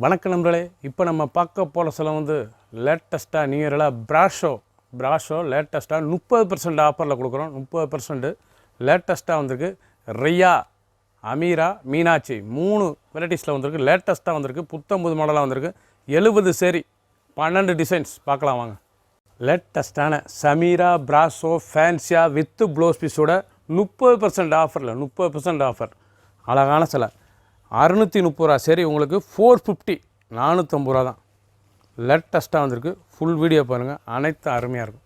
வணக்கம் நண்பர்களே. இப்போ நம்ம பார்க்க போகிற சில லேட்டஸ்ட்டாக நியூ இயரில் ப்ராஷோ லேட்டஸ்ட்டாக 30% ஆஃபரில் கொடுக்குறோம். 30% லேட்டஸ்ட்டாக வந்திருக்கு. ரியா, அமீரா, மீனாட்சி 3 வெரைட்டிஸில் வந்திருக்கு. லேட்டஸ்ட்டாக வந்திருக்கு. புத்தம்புது மாடலாக வந்திருக்கு. 70 சேரி 12 டிசைன்ஸ் பார்க்கலாம் வாங்க. லேட்டஸ்ட்டான சமீரா ப்ராஷோ ஃபேன்சியா வித்து ப்ளவுஸ் பீஸோட 30% ஆஃபரில் 30% ஆஃபர். அழகான சிலை 630 ரூபா சரி, உங்களுக்கு 450 450 ரூபா தான். லேட்டஸ்ட்டாக வந்திருக்கு. ஃபுல் வீடியோ பாருங்கள். அனைத்தும் அருமையாக இருக்கும்.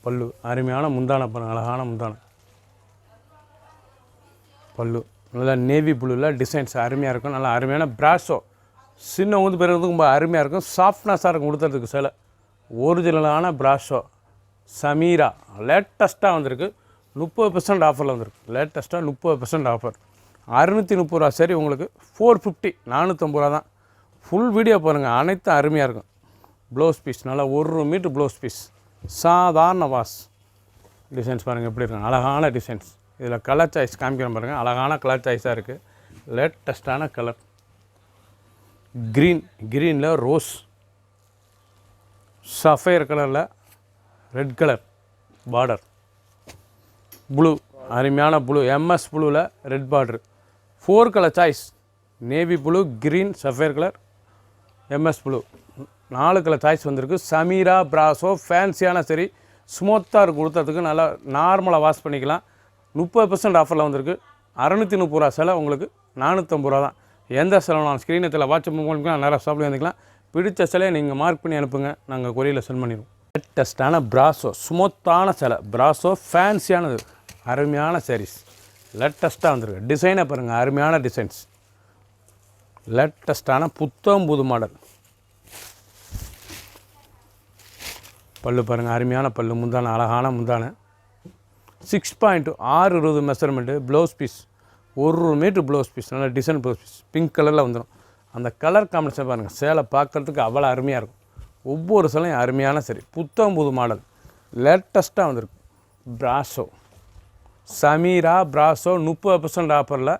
பல்லு அருமையான முந்தானை பாருங்கள். அழகான முந்தானை பல்லு நல்லா நேவி ப்ளூவில் டிசைன்ஸ் அருமையாக இருக்கும். நல்லா அருமையான ப்ராஷோ சின்ன பெறுறதுக்கு ரொம்ப அருமையாக இருக்கும். சாஃப்ட்னஸாக இருக்கும் கொடுத்துறதுக்கு சிலை. ஒரிஜினலான ப்ராஷோ சமீரா லேட்டஸ்ட்டாக வந்திருக்கு. 30% ஆஃபரில் வந்திருக்கு. லேட்டஸ்ட்டாக 30% ஆஃபர். 630 ரூபா சரி, உங்களுக்கு 450 450 ரூபா தான். ஃபுல் வீடியோ பாருங்கள். அனைத்தும் அருமையாக இருக்கும். ப்ளவுஸ் பீஸ் நல்லா 1 மீட்ரு ப்ளவுஸ் பீஸ். சாதாரண வாஸ் டிசைன்ஸ் பாருங்கள் எப்படி இருக்கும். அழகான டிசைன்ஸ். இதில் கலர் சாய்ஸ் காமிக்கிறேன் பாருங்கள். அழகான கலர் சாய்ஸாக இருக்குது. லேட்டஸ்ட்டான கலர் க்ரீனில் ரோஸ், சஃபயர் கலரில் ரெட் கலர் பார்டர், ப்ளூ அருமையான ப்ளூ எம்எஸ் ப்ளூவில் red border. 4 colour choice. Navy blue, green, sapphire colour, MS blue 4 colour choice வந்திருக்கு. சமீரா ப்ராஷோ ஃபேன்சியான சரி, ஸ்மூத்தாக இருக்கும் கொடுத்ததுக்கு. நல்லா நார்மலாக வாஷ் பண்ணிக்கலாம். 30% ஆஃபரில் வந்திருக்கு. 630 ரூபா சிலை, உங்களுக்கு 450 ரூபா தான். எந்த செலவு ஸ்க்ரீனத்தில் வாட்ஸ்அப் பண்ணிக்கலாம். நேராக ஷாப்பில் வந்துக்கலாம். பிடிச்ச சிலையை நீங்கள் மார்க் பண்ணி அனுப்புங்க. நாங்கள் கொரியரில் சென்ட் பண்ணிடுவோம். லேட்டஸ்ட்டான ப்ராஷோ ஸ்மூத்தான சிலை. ப்ராஷோ ஃபேன்சியானது அருமையான சாரீஸ். லேட்டஸ்ட்டாக வந்திருக்கு. டிசைனை பாருங்கள். அருமையான டிசைன்ஸ். லேட்டஸ்ட்டான புது மாடல். பல்லு பாருங்கள். அருமையான பல்லு. முந்தான அழகான முந்தான 6.620 measurement. Blouse piece 1 metre blouse piece. நல்ல டிசைன் ப்ளவுஸ் பீஸ். பிங்க் கலரில் வந்துடும். அந்த கலர் காம்பினேஷன் பாருங்கள். சேலை பார்க்குறதுக்கு அவ்வளோ அருமையாக இருக்கும். ஒவ்வொரு சிலையும் அருமையான சரி. புது மாடல் லேட்டஸ்ட்டாக வந்திருக்கு. ப்ராஷோ சமீரா ப்ராஷோ 30% ஆஃபரில்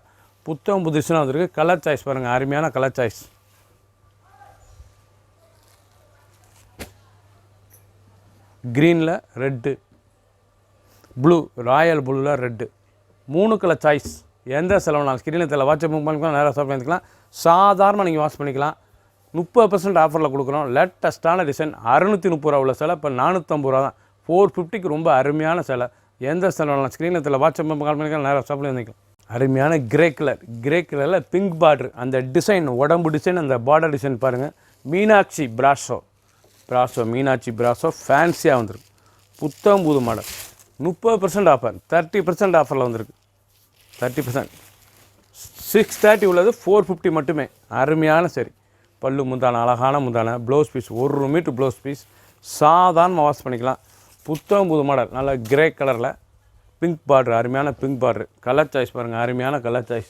புது டிசைனாக வந்திருக்கு. கலர் சாய்ஸ் பாருங்கள். அருமையான கலர் சாய்ஸ். க்ரீனில் ரெட்டு, ப்ளூ ராயல் ப்ளூவில் ரெட்டு. 3 colour choice. எந்த செலவுனாலும் ஸ்க்ரீனில் தெரியல வாட்ஸ்அப் பண்ணிக்கலாம். நேராக ஷாப் பண்ணிக்கலாம். சாதாரணமாக நீங்கள் வாஷ் பண்ணிக்கலாம். 30% ஆஃபரில் கொடுக்குறோம். லேட்டஸ்ட்டான டிசைன். 630 ரூபா உள்ள சிலை இப்போ 450 ரூபா தான். 450க்கு ரொம்ப அருமையான சிலை. எந்த செலவுனாலும் ஸ்க்ரீனில் தெரியல வாட்ஸ்அப் பண்ணிக்கலாம். நேராக ஷாப்பில் வந்துக்கலாம். அருமையான கிரே கலரில் பிங்க் பார்டர். அந்த டிசைன் உடம்பு டிசைன், அந்த பார்டர் டிசைன் பாருங்கள். மீனாட்சி ப்ராஷோ மீனாட்சி ப்ராஷோ ஃபேன்சியாக வந்துருக்கு. புது மாடல். 30% ஆஃபர். 30% ஆஃபரில் வந்திருக்கு. 30%. 630 உள்ளது 450 மட்டுமே. அருமையான சரி. பல்லு முந்தான அழகான முந்தான. Blouse piece 1 metre blouse piece. சாதாரணமாக வாஷ் பண்ணிக்கலாம். புது மாடல். நல்ல கிரே கலரில் பிங்க் பார்டர். அருமையான பிங்க் பார்டர். கலர் சாய்ஸ் பாருங்கள். அருமையான கலர் சாய்ஸ்.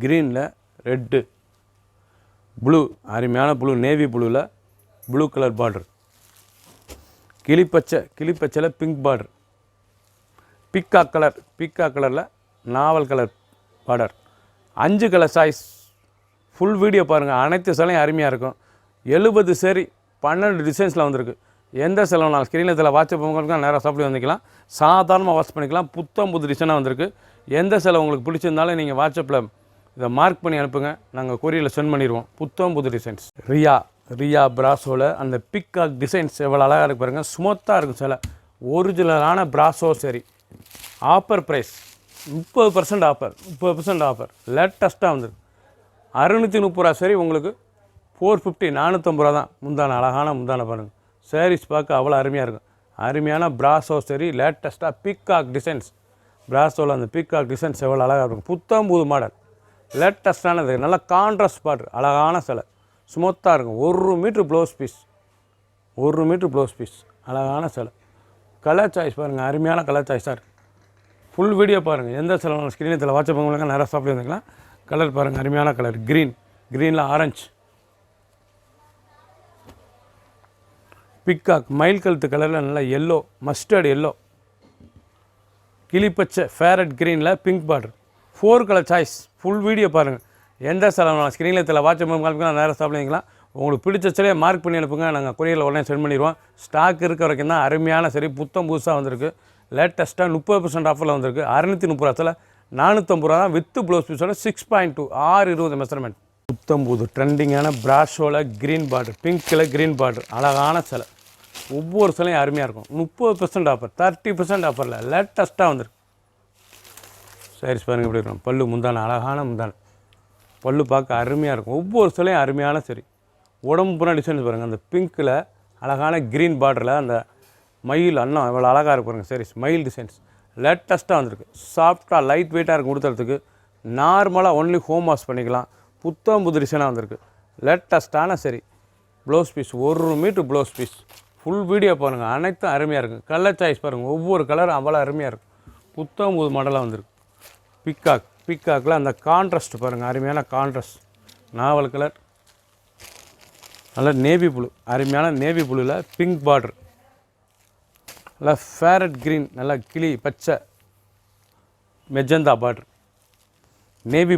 க்ரீனில் ரெட்டு, ப்ளூ அருமையான ப்ளூ நேவி ப்ளூவில் ப்ளூ கலர் பார்டர். கிளிப்பச்சையில் பிங்க் பார்டர். பீகாக் கலரில் நாவல் colour border. 5 colour choice. Full video பாருங்கள். அனைத்து சிலையும் அருமையாக இருக்கும். 70 சேரி 12 டிசைன்ஸில் வந்திருக்கு. எந்த செலவுனாலும் ஸ்க்ரீனில் இதில் வாட்ஸ்அப் பண்ணிக்கலாம். நேராக ஷாப்பில் வந்துக்கலாம். சாதாரணமாக வாஷ் பண்ணிக்கலாம். புது டிசைனாக வந்திருக்கு. எந்த செலவு உங்களுக்கு பிடிச்சிருந்தாலும் நீங்கள் வாட்ஸ்அப்பில் இதை மார்க் பண்ணி அனுப்புங்க. நாங்கள் கொரியரில் சென்ட் பண்ணிடுவோம். புது டிசைன்ஸ். ரியா ப்ராஷோவில் அந்த பீகாக் டிசைன்ஸ் எவ்வளோ அழகாக இருக்கு பாருங்கள். ஸ்மூத்தாக இருக்கும் சிலை. ஒரிஜினலான ப்ராஷோ சரி. Offer price 30% offer. 30% ஆஃபர். லேட்டஸ்ட்டாக வந்துருக்கு. 630 ரூபா சரி, உங்களுக்கு 450 450 ரூபா தான். முந்தான அழகான முந்தான பாருங்கள். சாரீஸ் பார்க்க அவ்வளோ அருமையாக இருக்கும். அருமையான ப்ராஷோ சரி. லேட்டஸ்ட்டாக பீகாக் டிசைன்ஸ். ப்ராஷோவில் அந்த பீகாக் டிசைன்ஸ் எவ்வளோ அழகாக இருக்கும். புது மாடல். லேட்டஸ்ட்டானது. நல்லா கான்ட்ராஸ்ட் பார்டர். அழகான சிலை. ஸ்மூத்தாக இருக்கும். 1 metre blouse piece. 1 metre blouse piece. அழகான சிலை. கலர் சாய்ஸ் பாருங்கள். அருமையான கலர் சாய்ஸாக இருக்குது. ஃபுல் வீடியோ பாருங்கள். எந்த செலவு ஸ்க்ரீனில் வாட்ஸ்அப் பண்ணிக்கலாம். நேராக ஷாப்பில் வந்துக்கலாம். கலர் பாருங்கள். அருமையான கலர். க்ரீனில் ஆரஞ்சு, பிக்காக் மயில் கழுத்து கலரில் நல்லா எல்லோ, மஸ்டர்ட் எல்லோ, கிளிப்பச்சை ஃபேரட் க்ரீனில் pink border. 4 colour choice. Full video பாருங்கள். எந்த செலவு ஸ்க்ரீனில் தெரியல வாட்ஸ்அப் காமிக்கலாம், நேராக சாப்பிடுவீங்களா. உங்களுக்கு பிடிச்ச சிலையை மார்க் பண்ணி அனுப்புங்க, நாங்கள் கொரியரில் உடனே சென்ட் பண்ணிடுவோம். ஸ்டாக் இருக்க வரைக்கும் தான் அருமையான சரி. புத்தம் புதுசாக வந்திருக்கு. லேட்டஸ்ட்டாக 30% ஆஃபரில் வந்திருக்கு. 630 சில 450 ரூபா தான் வித் ப்ளவுஸ் பீஸோட 6.2 620 மெஷர்மெண்ட். புத்தம் புது ட்ரெண்டிங்கான பிராஷோவில் க்ரீன் பார்டர், பிங்க்கில் க்ரீன் பார்டர், அழகான சிலை. ஒவ்வொரு சிலையும் அருமையாக இருக்கும். 30% ஆஃபர், 30% ஆஃபரில் லேட்டஸ்ட்டாக வந்திருக்கு. சாரீஸ் பாருங்கள் எப்படி இருக்கும். பல்லு முந்தான, அழகான முந்தான பல்லு பார்க்க அருமையாக இருக்கும். ஒவ்வொரு சிலையும் அருமையான சரி. உடம்பு பூரா டிசைன்ஸ் பாருங்கள். அந்த பிங்க்கில் அழகான க்ரீன் பார்டரில் அந்த மயில் அண்ணம் இவ்வளோ அழகாக இருக்கு பாருங்கள். சாரீஸ் மயில் டிசைன்ஸ் லேட்டஸ்ட்டாக வந்திருக்கு. சாஃப்டாக லைட் வெயிட்டாக இருக்கும். கொடுத்துறதுக்கு நார்மலாக ஒன்லி ஹோம் வாஷ் பண்ணிக்கலாம். புத்தம் புது டிசைனாக வந்திருக்கு. லேட்டஸ்ட்டான சரி. Blouse piece 1 metre blouse piece. Full video பாருங்கள். அனைத்தும் அருமையாக இருக்குது. கலர் சாய்ஸ் பாருங்கள். ஒவ்வொரு கலரும் அவ்வளோ அருமையாக இருக்கும். புத்தம் புது மாடலாக வந்திருக்கு. பிக்காக்கில் அந்த கான்ட்ராஸ்ட் பாருங்கள். அருமையான கான்ட்ராஸ்ட் நாவல் கலர், நல்ல நேவி ப்ளூ, அருமையான நேவி ப்ளூவில் பிங்க் பார்டர், நல்லா ஃபேரட் க்ரீன், நல்லா கிளி பச்சை மெஜந்தா பார்டர், நேவி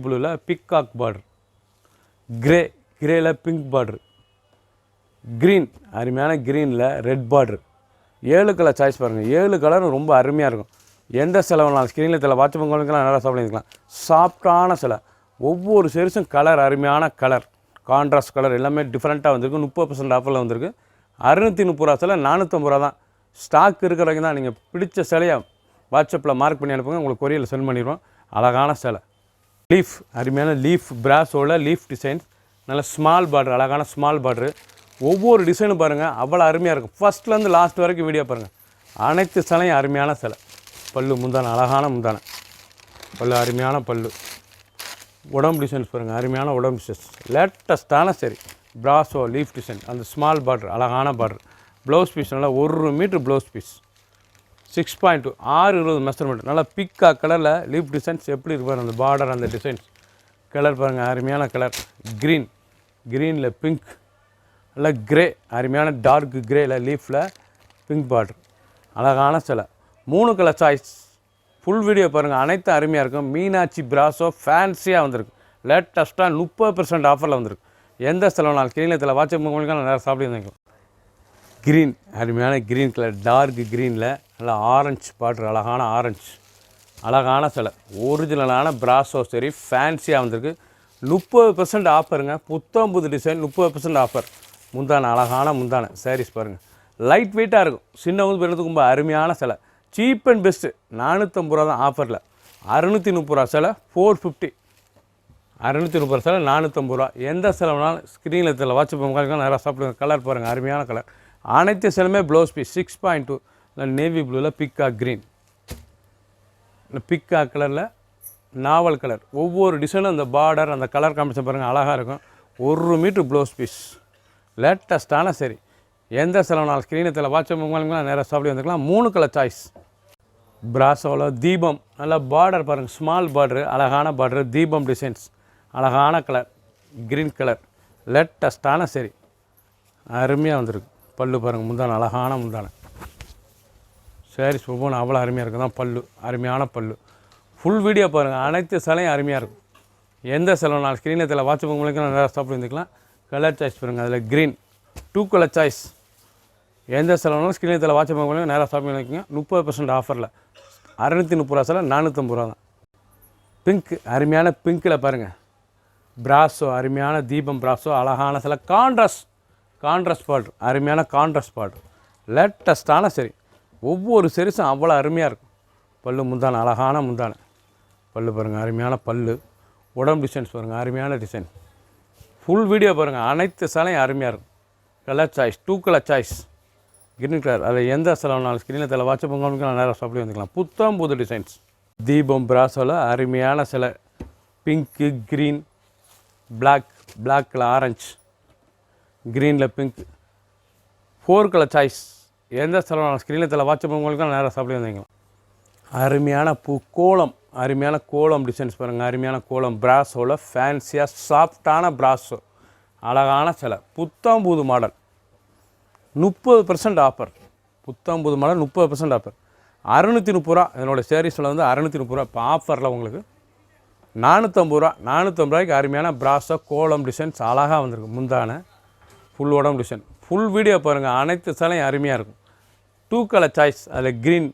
ப்ளூவில் பிக்காக் பார்டர், கிரேயில் பிங்க் பார்டர், க்ரீன் அருமையான க்ரீனில் ரெட் பார்டர். 7 கலர் சாய்ஸ் பாருங்கள். 7 கலரும் ரொம்ப அருமையாக இருக்கும். எந்த செலவுனாலும் ஸ்க்ரீனில் தெரியல வாட்ஸ்அப் உங்களுக்கு நல்லா சாப்பிடுக்கலாம். சாஃப்டான சிலை. ஒவ்வொரு சேரிஸும் கலர் அருமையான கலர், கான்ட்ராஸ்ட் கலர் எல்லாமே டிஃப்ரெண்ட்டாக வந்திருக்கு. 30% ஆஃபரில் வந்திருக்கு. 630 ரூபா சிலை 450 ரூபா தான். ஸ்டாக் இருக்கிற வரைக்கும் தான். நீங்கள் பிடிச்ச சிலையை வாட்ஸ்அப்பில் மார்க் பண்ணி அனுப்புங்க, உங்களுக்கு கொரியரில் சென்ட் பண்ணிடுவோம். அழகான சிலை. லீஃப் அருமையான லீஃப் பிராஸோட லீஃப் டிசைன்ஸ், நல்ல ஸ்மால் பார்டர், அழகான ஸ்மால் பார்டரு. ஒவ்வொரு டிசைனும் பாருங்கள் அவ்வளோ அருமையாக இருக்கும். ஃபஸ்ட்லேருந்து லாஸ்ட் வரைக்கும் வீடியோ பாருங்கள். அனைத்து சிலையும் அருமையான சிலை. பல்லு முந்தான, அழகான முந்தான பல்லு, அருமையான பல்லு. உடம்பு டிசைன்ஸ் பாருங்கள். அருமையான உடம்பு டிசைன்ஸ் லேட்டஸ்ட்டான சரி. பிராஸோ லீஃப் டிசைன், அந்த ஸ்மால் பார்டர், அழகான பார்டர். ப்ளவுஸ் பீஸ் நல்லா 1 மீட்ரு ப்ளவுஸ் பீஸ், 6.2 620 மெஷர்மெண்ட். நல்லா பிக்கா கலரில் லீஃப் டிசைன்ஸ் எப்படி இருப்பார் அந்த பார்டர், அந்த டிசைன்ஸ் கலர் பாருங்கள். அருமையான கலர். க்ரீனில் பிங்க், நல்லா கிரே, அருமையான டார்க் கிரேயில் லீஃபில் பிங்க் பார்டர், அழகான சிலை. 3 கலர் சாய்ஸ். ஃபுல் வீடியோ பாருங்கள். அனைத்தும் அருமையாக இருக்கும். மீனாட்சி பிராஸோ ஃபேன்சியாக வந்திருக்கு. லேட்டஸ்ட்டாக 30% ஆஃபரில் வந்திருக்கு. எந்த செலவுனாலும் ஸ்க்ரீனில் தெரியல வாட்ஸ்அப் உங்களுக்கு நிறையா சாப்பிடுவீங்க. க்ரீன் அருமையான க்ரீன் கலர், டார்க் க்ரீனில் நல்லா ஆரஞ்சு பார்டர், அழகான ஆரஞ்சு, அழகான சிலை. ஒரிஜினலான பிராஸோ சரி ஃபேன்சியாக வந்திருக்கு. 30% ஆஃபருங்க. புத்தம் புது டிசைன், 30% ஆஃபர். முந்தான, அழகான முந்தான சாரீஸ் பாருங்கள். லைட் வெயிட்டாக இருக்கும். சின்னவங்க பெருத்துக்கு ரொம்ப அருமையான சிலை. சீப் அண்ட் பெஸ்ட்டு 450 ரூபா தான் ஆஃபரில். 630 ரூபா சிலை 450. 630 சிலை 450 ரூபா. எந்த செலவுனாலும் ஸ்க்ரீனில் தெரியல வாட்ஸ்அப் உங்களுக்கு நிறையா சாப்பிடுங்க. கலர் பாருங்கள். அருமையான கலர். அனைத்து சிலையுமே ப்ளவுஸ் பீஸ் 6.2 நேவி ப்ளூவில் பிக்கா க்ரீன், பிக்கா கலரில் நாவல் கலர். ஒவ்வொரு டிசைனும் அந்த பார்டர், அந்த கலர் காம்பினேஷன் பாருங்கள் அழகாக இருக்கும். 1 மீட்ரு ப்ளவுஸ் பீஸ். லேட்டஸ்ட்டான சரி. எந்த செலவுனாலும் ஸ்க்ரீனை தெரியல வாட்ஸ்அப் உங்களுக்கு நேராக சாப்பிட்டு வந்துக்கலாம். 3 கலர் சாய்ஸ். பிராஸோவில் தீபம், நல்லா பார்டர் பாருங்கள். ஸ்மால் பார்டரு, அழகான பார்டரு, தீபம் டிசைன்ஸ், அழகான கலர், க்ரீன் கலர். லேட்டஸ்ட்டான சரி. அருமையாக வந்திருக்கு. பல்லு பாருங்கள். முந்தான, அழகான முந்தான சாரீஸ் ஒவ்வொன்றும் அவ்வளோ அருமையாக இருக்குது தான். பல்லு அருமையான பல்லு. ஃபுல் வீடியோ பாருங்கள். அனைத்து சிலையும் அருமையாக இருக்கும். எந்த செலவுனாலும் ஸ்க்ரீனை தெரியல வாட்ஸ்அப் உங்களுக்கு நேராக சாப்பிட்டு வந்துக்கலாம். கலர் சாய்ஸ் பாருங்கள். அதில் க்ரீன் 2 கலர் சாய்ஸ். எந்த செலவுனாலும் ஸ்க்ரீனில் தெரியல வாட்ஸ்அப் உங்களுக்கு நேராக ஷாப்பிங் பண்ணிக்கோங்க. 30% ஆஃபரில் 630 ரூபா சில 450 ரூபா தான். பிங்க் அருமையான பிங்க்கில் பாருங்கள். பிராஸோ அருமையான தீபம் பிராஸோ, அழகான சில கான்ட்ராஸ்ட் பார்டர், அருமையான கான்ட்ராஸ்ட் பார்டர். லேட்டஸ்ட்டான சரி. ஒவ்வொரு சரிசும் அவ்வளோ அருமையாக இருக்கும். பல்லு முந்தான, அழகான முந்தான பல்லு பாருங்கள். அருமையான பல்லு. உடம்பு டிசைன்ஸ் பாருங்கள். அருமையான டிசைன். ஃபுல் வீடியோ பாருங்கள். அனைத்து சிலையும் அருமையாக இருக்கும். Colour choice 2 colour choice. Green colour. அதில் எந்த செலவுனாலும் ஸ்க்ரீனில் தெரியல வாட்ஸ்அப் உங்களுக்கு நேராக சாப்பிட்டு வந்துக்கலாம். புத்தம் புது டிசைன்ஸ். தீபம் பிராஸோவில் அருமையான சிலை. பிங்க்கு, க்ரீன், பிளாக்கில் ஆரஞ்சு, க்ரீனில் பிங்க். 4 colour choice. எந்த செலவுனாலும் ஸ்க்ரீனில் தெரியல வாட்ஸ்அப் உங்களுக்கு நேராக சாப்பிட்டு வந்துக்கலாம். அருமையான கோலம், அருமையான கோலம் டிசைன்ஸ் பாருங்கள். அருமையான கோலம். பிராஸோவில் ஃபேன்சியாக சாஃப்டான பிராஸோ, அழகான சிலை. புத்தம் புது மாடல் 30% ஆஃபர். புத்தம் புது மாடல் 30% ஆஃபர். 630 ரூபா. என்னோடய சேரீஸில் வந்து 630 ரூபா. இப்போ ஆஃபரில் உங்களுக்கு 450 ரூபா. 450 ரூபாய்க்கு அருமையான பிராஸோ கோலம் டிசைன்ஸ் அழகாக வந்திருக்கு. முந்தான ஃபுல் உடம்பு டிசைன். ஃபுல் வீடியோ பாருங்கள். அனைத்து சேலையும் அருமையாக இருக்கும். 2 கலர் சாய்ஸ். அதில் க்ரீன்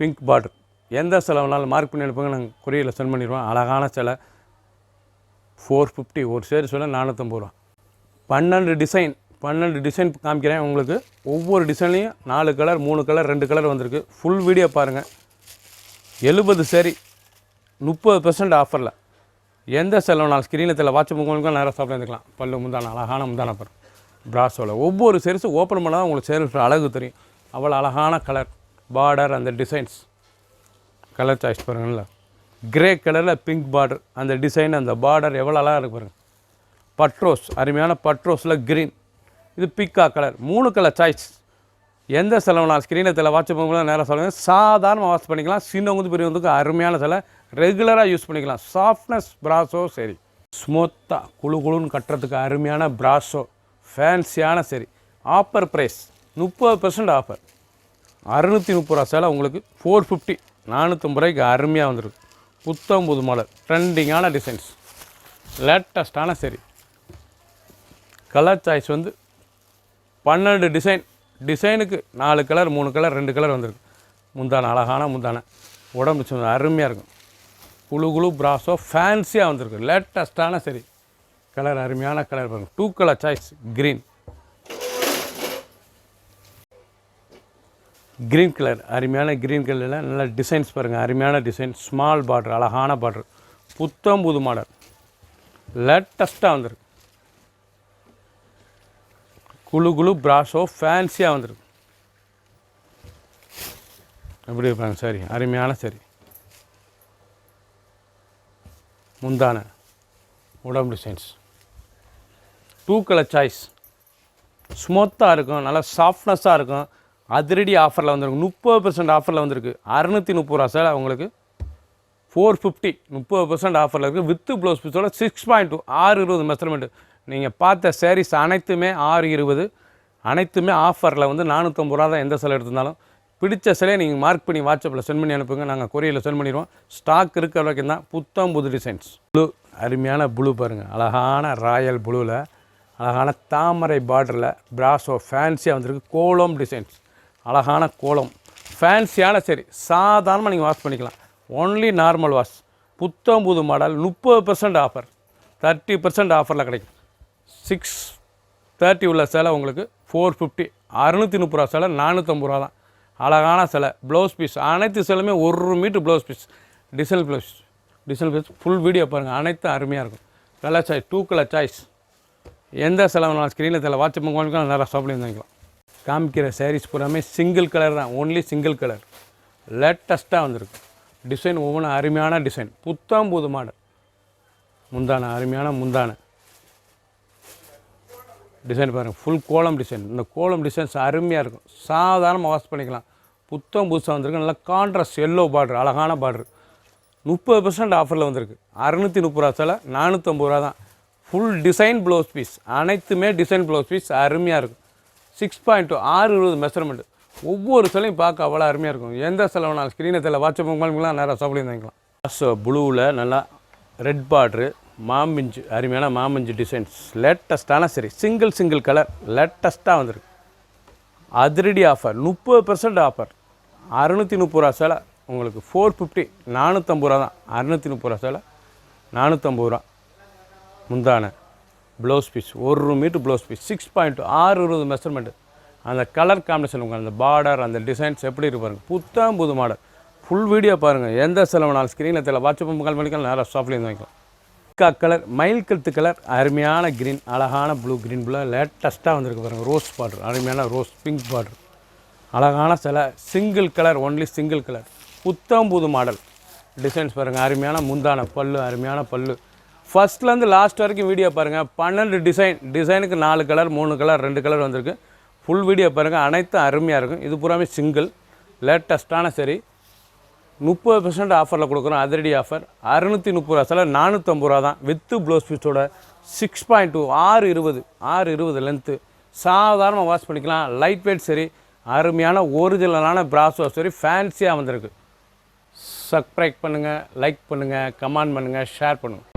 பிங்க் பார்டர். எந்த சேலை வேணாலும் மார்க் பண்ணி அனுப்புங்க, நாங்கள் கொரியரில் சென்ட் பண்ணிடுவோம். அழகான சேலை 450. ஒரு சேரு சொல்ல 450 ரூபா. 12 டிசைன் காமிக்கிறேன் உங்களுக்கு. ஒவ்வொரு டிசைன்லேயும் 4 கலர் 3 கலர் 2 கலர் வந்திருக்கு. ஃபுல் வீடியோ பாருங்கள். 70 சேரீ 30% ஆஃபரில். எந்த செலவுனாலும் ஸ்க்ரீனில் வாட்ஸ்அப் உங்களுக்கு நேராக சாப்பிட்டு இருந்துக்கலாம். பல்லு முந்தான அழகான முந்தான பாரு பிராஸோவில். ஒவ்வொரு சேரீஸும் ஓப்பன் பண்ணால் உங்களுக்கு சேரீஸ் அழகு தெரியும். அவ்வளோ அழகான கலர் பார்டர், அந்த டிசைன்ஸ் கலர் சாய்ஸ் பாருங்கள்ல. கிரே கலரில் பிங்க் பார்டர், அந்த டிசைன் அந்த பார்டர் எவ்வளோ அழகாக இருக்குது பாருங்கள். பட்ரோஸ், அருமையான பட்ரோஸில் க்ரீன். இது பிக்கா கலர். 3 colour choice. எந்த செலவுனாலும் ஸ்க்ரீனில் வாட்ஸ்அப் மூலம் நேராக சொல்லுங்கள். சாதாரணமாக வாட்ச் பண்ணிக்கலாம். சின்னவங்க பெரியவங்களுக்கு அருமையான சிலை ரெகுலராக யூஸ் பண்ணிக்கலாம். சாஃப்ட்னஸ் பிராஸோ சரி. ஸ்மூத்தாக குழுன்னு கட்டுறதுக்கு அருமையான பிராஸோ ஃபேன்சியான சரி. Offer price 30% offer. 630 ரூபா சேலை உங்களுக்கு 450. 450 ரூபாய்க்கு அருமையாக வந்துருக்கு. புத்தம் புது மாடல் ட்ரெண்டிங்கான டிசைன்ஸ் லேட்டஸ்டான சரி. கலர் சாய்ஸ் வந்து 12 டிசைனுக்கு 4 கலர் 3 கலர் 2 கலர் வந்திருக்கு. முந்தான அழகான முந்தான உடம்பு அருமையாக இருக்கும். குழு பிராஸோ ஃபேன்சியாக வந்திருக்கு. லேட்டஸ்டான சரி. கலர் அருமையான கலர் பாருங்கள். 2 கலர் சாய்ஸ். க்ரீன் கலர் அருமையான க்ரீன் கலரில் நல்ல டிசைன்ஸ் பாருங்கள். அருமையான டிசைன். ஸ்மால் பார்டர், அழகான பார்டர். புத்தம் புது மாடல் லேட்டஸ்ட்டாக வந்திருக்கு. குழு பிராஸோ ஃபேன்சியாக வந்திருக்கு. எப்படி இருப்பாங்க சரி. அருமையான சரி. முந்தான உடம்பு டிசைன்ஸ் 2 கலர் சாய்ஸ். ஸ்மூத்தாக இருக்கும், நல்லா சாஃப்ட்னஸாக இருக்கும். அதிரடி ஆஃபரில் வந்துருக்கு. 30% ஆஃபரில் வந்திருக்கு. 630 ரூபா சேலை உங்களுக்கு 450. 30% ஆஃபரில் இருக்குது. வித்து ப்ளவுஸ் பீஸோட 6.2 620 மெஷர்மெண்ட்டு. நீங்கள் பார்த்த சாரீஸ் அனைத்துமே 620. அனைத்துமே ஆஃபரில் வந்து 450 ரூபா தான். எந்த சேலை எடுத்திருந்தாலும் பிடிச்ச சிலையை நீங்கள் மார்க் பண்ணி வாட்ஸ்அப்பில் சென்ட் பண்ணி அனுப்புங்க. நாங்கள் கொரியரில் சென்ட் பண்ணிடுவோம். ஸ்டாக் இருக்கிற வரைக்கும் தான். புத்தம் புது டிசைன்ஸ். ப்ளூ அருமையான ப்ளூ பாருங்கள். அழகான ராயல் ப்ளூவில் அழகான தாமரை பார்டரில் பிராஸோ ஃபேன்சியாக வந்திருக்கு. கோலம் டிசைன்ஸ் அழகான கோலம் ஃபேன்சியான சரி. சாதாரணமாக நீங்கள் வாஷ் பண்ணிக்கலாம். Only normal wash. புத்தம் புது மாடல் 30% ஆஃபர். 30% ஆஃபரில் கிடைக்கும். 630 உள்ள சேலை உங்களுக்கு 450. 630 ரூபா சேலை 450 ரூபா தான். அழகான சிலை. ப்ளவுஸ் பீஸ் அனைத்து சிலையுமே 1 meter blouse piece. Design blouse full video பாருங்கள். அனைத்தும் அருமையாக இருக்கும். Colour choice 2 colour choice. எந்த சிலை வேணாலும் ஸ்க்ரீனில் வாட்ஸ்அப் உங்களுக்கு நல்லா ஷாப் பண்ணி வாங்கிக்கலாம். காமிக்கிற சாரீஸ் பூராமே சிங்கிள் கலர் தான். Only single colour. லேட்டஸ்ட்டாக வந்திருக்கு. டிசைன் ஒவ்வொன்றும் அருமையான டிசைன். புத்தம் புது மாடல். முந்தான அருமையான முந்தான டிசைன் பாருங்கள். ஃபுல் கோலம் டிசைன். இந்த கோலம் டிசைன்ஸ் அருமையாக இருக்கும். சாதாரணமாக வாஷ் பண்ணிக்கலாம். புத்தம் புதுசாக வந்திருக்கு. நல்லா கான்ட்ராஸ்ட் எல்லோ பார்டர், அழகான பார்டர். 30% ஆஃபரில் வந்திருக்கு. 630 ரூபா சேலை 450 ரூபா தான். Full design blouse piece. அனைத்துமே டிசைன் ப்ளவுஸ் பீஸ் அருமையாக இருக்கும். 6.2 620 மெஷர்மெண்ட். ஒவ்வொரு சிலையும் பார்க்க அவ்வளோ அருமையாக இருக்கும். எந்த சிலை வேணாலும் ஸ்க்ரீனை வாட்ஸ்அப் உங்களுக்குலாம் நேராக சாப்பிட்டு வாங்கிக்கலாம். ஸோ ப்ளூவில் நல்லா ரெட் பார்ட்ரு, மாம்பிஞ்சு அருமையான மாம்பிஞ்சு டிசைன்ஸ். லேட்டஸ்ட்டான சரி. சிங்கிள் கலர் லேட்டஸ்ட்டாக வந்திருக்கு. அதிரடி ஆஃபர் 30% ஆஃபர். 630 ரூபா சேலை உங்களுக்கு 450. 450 ரூபா தான். 630 ரூபா சேலை 450 ரூபா. முந்தான blouse piece 1 meter blouse piece. 6.2 620 measurement. அந்த கலர் காம்பினேஷன் உங்களுக்கு அந்த பார்டர் அந்த டிசைன்ஸ் எப்படி இருக்கு பாருங்கள். புத்தம் புது மாடல். ஃபுல் வீடியோ பாருங்கள். எந்த செலவுனாலும் ஸ்க்ரீனில் வாட்ஸ்அப் கால் பண்ணிக்கலாம். நேராக ஷாப்லேருந்து வாங்கிக்கலாம். பிக்கா கலர் மயில் கழுத்து கலர் அருமையான க்ரீன், அழகான ப்ளூ லேட்டஸ்ட்டாக வந்திருக்கு பாருங்கள். ரோஸ் பார்டர் அருமையான ரோஸ் பிங்க் பார்டர். அழகான சிலை. Single colour. Only single colour. புத்தம் புது மாடல் டிசைன்ஸ் பாருங்கள். அருமையான முந்தான பல்லு, அருமையான பல்லு. ஃபஸ்ட்லேருந்து லாஸ்ட் வரைக்கும் வீடியோ பாருங்கள். 12 டிசைனுக்கு 4 கலர் 3 கலர் 2 கலர் வந்திருக்கு. ஃபுல் வீடியோ பாருங்கள். அனைத்தும் அருமையாக இருக்கும். இது பூராமே சிங்கிள் லேட்டஸ்ட்டான சரி. 30% ஆஃபரில் கொடுக்குறோம். அதிரடி ஆஃபர். 630 ரூபா சேலை 450 ரூபா தான். வித்து ப்ளவுஸ் பீஸோட 6.2 620 லென்த்து. சாதாரணமாக வாஷ் பண்ணிக்கலாம். லைட் வெயிட் சரி. அருமையான ஒரிஜினலான பிராஸோ சரி. ஃபேன்சியாக வந்திருக்கு. சப்ஸ்கிரைப் பண்ணுங்கள், லைக் பண்ணுங்கள், கமெண்ட் பண்ணுங்கள், ஷேர் பண்ணுங்கள்.